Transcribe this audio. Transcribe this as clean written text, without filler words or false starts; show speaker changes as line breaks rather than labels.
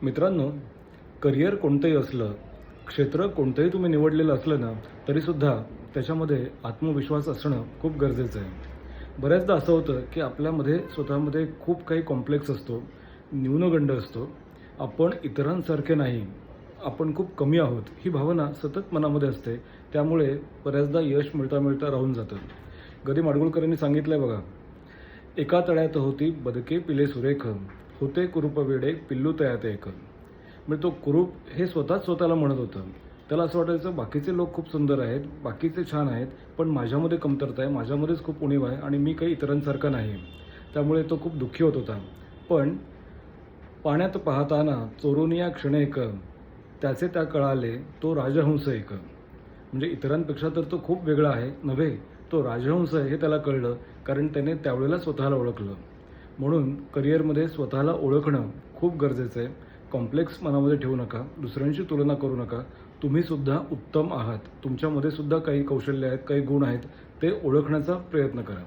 मित्रांनो, करिअर कोणतंही असलं, क्षेत्र कोणतंही तुम्ही निवडलेलं असलं ना, तरीसुद्धा त्याच्यामध्ये आत्मविश्वास असणं खूप गरजेचं आहे. बऱ्याचदा असं होतं, की आपल्यामध्ये स्वतःमध्ये खूप काही कॉम्प्लेक्स असतो, न्यूनगंड असतो. आपण इतरांसारखे नाही, आपण खूप कमी आहोत, ही भावना सतत मनामध्ये असते. त्यामुळे बऱ्याचदा यश मिळता राहून जातं. ग. माडगुळकरांनी सांगितलं आहे बघा, एका तळ्यात होती बदके पिले सुरेख, होते कुरूप वेडे पिल्लू तयात एक. म्हणजे तो कुरूप हे स्वतःला म्हणत होतं. त्याला असं वाटायचं बाकीचे लोक खूप सुंदर आहेत, बाकीचे छान आहेत, पण माझ्यामध्ये कमतरता आहे, माझ्यामध्येच खूप उणीव आहे आणि मी काही इतरांसारखा नाही. त्यामुळे तो खूप दुःखी होत होता. पण पाण्यात पाहताना चोरुनिया क्षण एक, त्याचे त्या कळाले तो राजहंस एक. म्हणजे इतरांपेक्षा तर तो खूप वेगळा आहे नव्हे, तो राजहंस आहे हे त्याला कळलं, कारण त्याने त्यावेळेला स्वतःला ओळखलं. म्हणून करिअरमध्ये स्वतःला ओळखणं खूप गरजेचं आहे. कॉम्प्लेक्स मनामध्ये ठेवू नका, दुसऱ्यांशी तुलना करू नका. तुम्हीसुद्धा उत्तम आहात. तुमच्यामध्ये सुद्धा काही कौशल्य आहेत, काही गुण आहेत, ते ओळखण्याचा प्रयत्न करा.